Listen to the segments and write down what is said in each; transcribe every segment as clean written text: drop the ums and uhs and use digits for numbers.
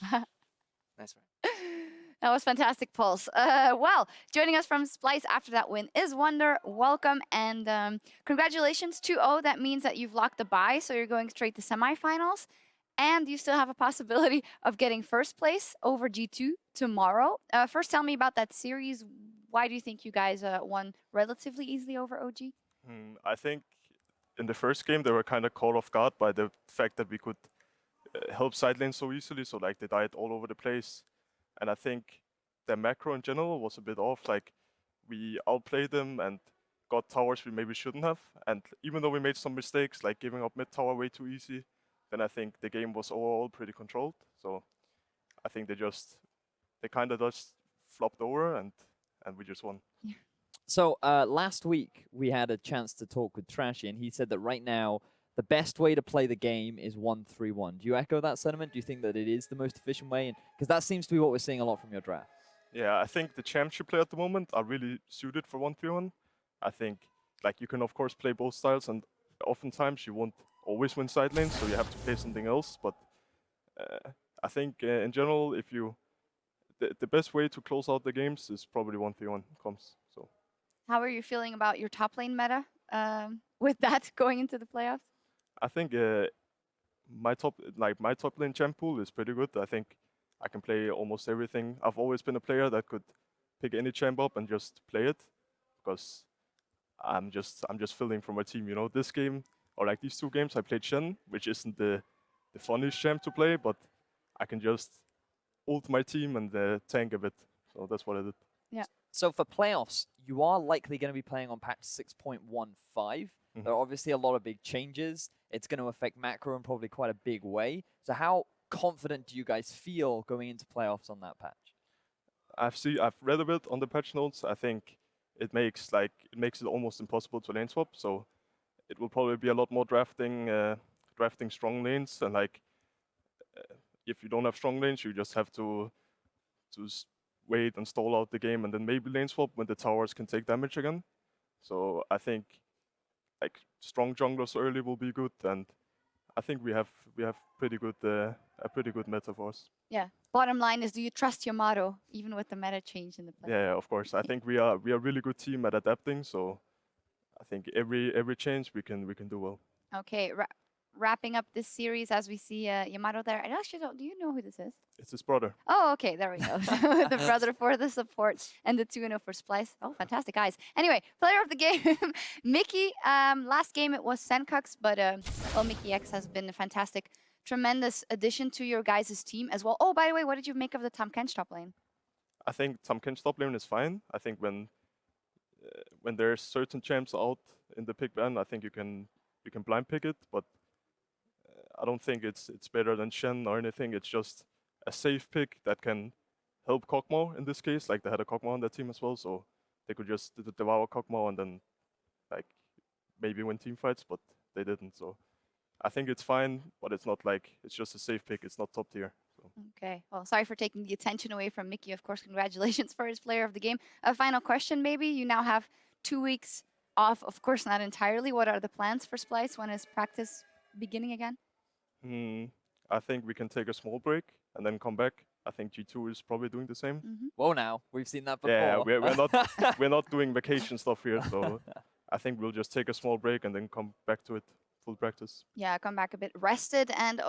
Nice one. That was fantastic, Pulse. Well, joining us from Splyce after that win is Wonder. Welcome and congratulations, 2-0. That means that you've locked the bye, so you're going straight to semifinals. And you still have a possibility of getting first place over G2 tomorrow. First, tell me about that series. Why do you think you guys won relatively easily over OG? I think in the first game they were kind of caught off guard by the fact that we could help side lane so easily, so like they died all over the place. And I think their macro in general was a bit off. Like we outplayed them and got towers we maybe shouldn't have. And even though we made some mistakes, like giving up mid tower way too easy, then I think the game was overall pretty controlled. So I think they kind of just flopped over and we just won. Yeah. So last week we had a chance to talk with Trashy, and he said that right now the best way to play the game is 1-3-1. Do you echo that sentiment? Do you think that it is the most efficient way? Because that seems to be what we're seeing a lot from your draft. Yeah, I think the champs you play at the moment are really suited for 1-3-1. I think like you can of course play both styles, and oftentimes you won't always win side lanes, so you have to play something else. But I think in general, if you the best way to close out the games is probably 1-3-1 comms. So How are you feeling about your top lane meta with that going into the playoffs? I think my top lane champ pool is pretty good. I think I can play almost everything. I've always been a player that could pick any champ up and just play it, because I'm just filling for my team. You know, this game or like these two games I played Shen, which isn't the funniest champ to play, but I can just ult my team and tank a bit. So that's what I did. Yeah. So for playoffs, you are likely going to be playing on patch 6.15. There are obviously a lot of big changes. It's going to affect macro in probably quite a big way. So how confident do you guys feel going into playoffs on that patch? I've read a bit on the patch notes. I think it makes it almost impossible to lane swap. So it will probably be a lot more drafting strong lanes, and like if you don't have strong lanes, you just have to wait and stall out the game, and then maybe lane swap when the towers can take damage again. So I think like strong junglers early will be good, and I think we have pretty good a pretty good meta for us. Yeah. Bottom line is, do you trust your motto even with the meta change in the play? Yeah, of course. I think we are a really good team at adapting. So I think every change we can do well. Okay. Wrapping up this series as we see Yamato there. And actually, do you know who this is? It's his brother. Oh, okay, there we go. The brother for the support and the 2-0 for Splyce. Oh, fantastic, guys. Anyway, player of the game, Mickey. Last game it was Senkux, but well, Mickey X has been a fantastic, tremendous addition to your guys' team as well. Oh, by the way, what did you make of the Tahm Kench top lane? I think Tahm Kench top lane is fine. I think when there's certain champs out in the pick ban, I think you can blind pick it, but I don't think it's better than Shen or anything. It's just a safe pick that can help Kog'Maw in this case. Like they had a Kog'Maw on their team as well, so they could just devour Kog'Maw and then like maybe win team fights, but they didn't. So I think it's fine, but it's not like it's just a safe pick. It's not top tier. So. Okay. Well, sorry for taking the attention away from Mickey. Of course, congratulations for his player of the game. A final question, maybe. You now have 2 weeks off. Of course, not entirely. What are the plans for Splyce? When is practice beginning again? I think we can take a small break and then come back. I think G2 is probably doing the same. Whoa, now we've seen that before. Yeah, we're not doing vacation stuff here, so I think we'll just take a small break and then come back to it, full practice. Yeah, come back a bit rested. And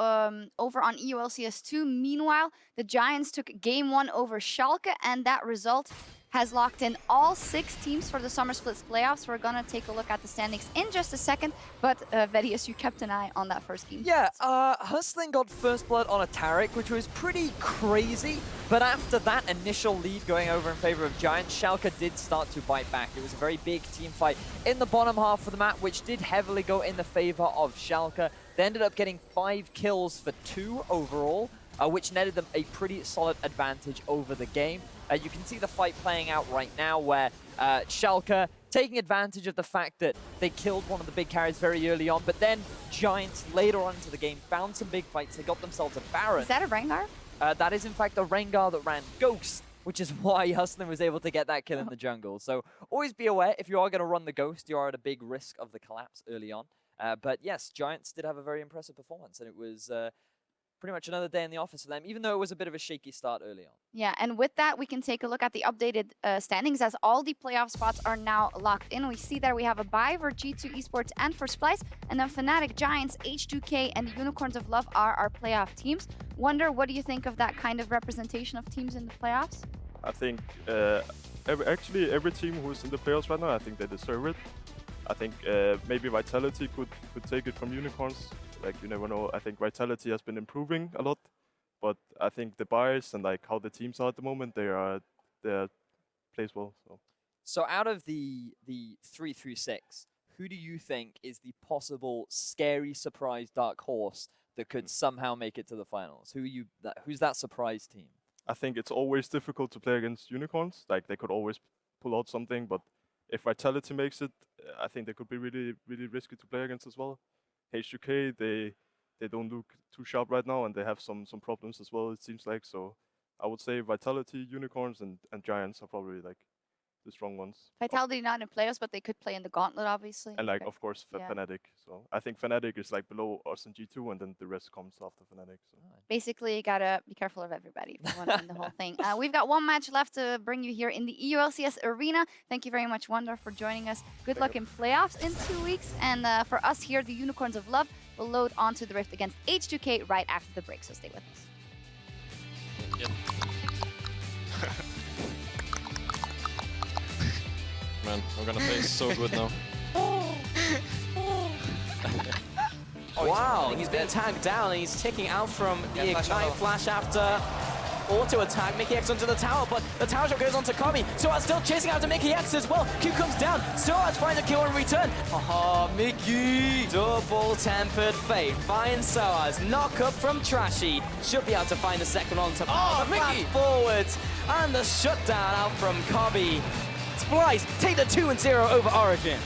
over on EU LCS 2, meanwhile, the Giants took game 1 over Schalke, and that result has locked in all 6 teams for the Summer Splits playoffs. We're gonna take a look at the standings in just a second, but Vedius, you kept an eye on that first game. Yeah, Hustling got first blood on a Taric, which was pretty crazy, but after that initial lead going over in favor of Giants, Schalke did start to bite back. It was a very big team fight in the bottom half of the map, which did heavily go in the favor of Schalke. They ended up getting 5 kills for 2 overall, which netted them a pretty solid advantage over the game. You can see the fight playing out right now where Schalke taking advantage of the fact that they killed one of the big carries very early on, but then Giants later on into the game found some big fights. They got themselves a Baron. Is that a Rengar? That is in fact a Rengar that ran Ghost, which is why Hustling was able to get that kill in the jungle. So always be aware, if you are going to run the Ghost, you are at a big risk of the collapse early on. But yes, Giants did have a very impressive performance, and it was pretty much another day in the office for them, even though it was a bit of a shaky start early on. Yeah, and with that, we can take a look at the updated standings as all the playoff spots are now locked in. We see that we have a bye for G2 Esports and for Splyce, and then Fnatic, Giants, H2K, and the Unicorns of Love are our playoff teams. Wonder, what do you think of that kind of representation of teams in the playoffs? I think actually every team who's in the playoffs right now, I think they deserve it. I think maybe Vitality could take it from Unicorns. Like, you never know. I think Vitality has been improving a lot, but I think the bias and like how the teams are at the moment, they're plays well. So out of the 3 through 6, who do you think is the possible scary surprise dark horse that could somehow make it to the finals? Who's that surprise team? I think it's always difficult to play against Unicorns. Like, they could always pull out something, but if Vitality makes it, I think they could be really, really risky to play against as well. H2K, they don't look too sharp right now, and they have some problems as well, it seems like. So I would say Vitality, Unicorns, and Giants are probably like the strong ones. Vitality not in playoffs, but they could play in the Gauntlet, obviously. And like, Right. of course, Yeah. Fnatic. So I think Fnatic is like below us in G2, and then the rest comes after Fnatic. So. Basically, you gotta be careful of everybody if you want to win the whole thing. We've got one match left to bring you here in the EU LCS arena. Thank you very much, Wonder, for joining us. Good luck in playoffs in 2 weeks. And for us here, the Unicorns of Love will load onto the Rift against H2K right after the break, so stay with us. Yep. Man, we're gonna play so good now. Wow, he's being tagged down and he's taking out from the Ignite flash after auto attack. Mickey X onto the tower, but the tower shot goes onto Kobe. Soaz still chasing after Mickey X as well. Q comes down. Soaz finds a kill in return. Haha, Mickey! Double tempered fate. Finds Soaz. Knock up from Trashy. Should be able to find the second one to Mickey forwards. And the shutdown out from Kobe. Splyce take the 2-0 over Origen.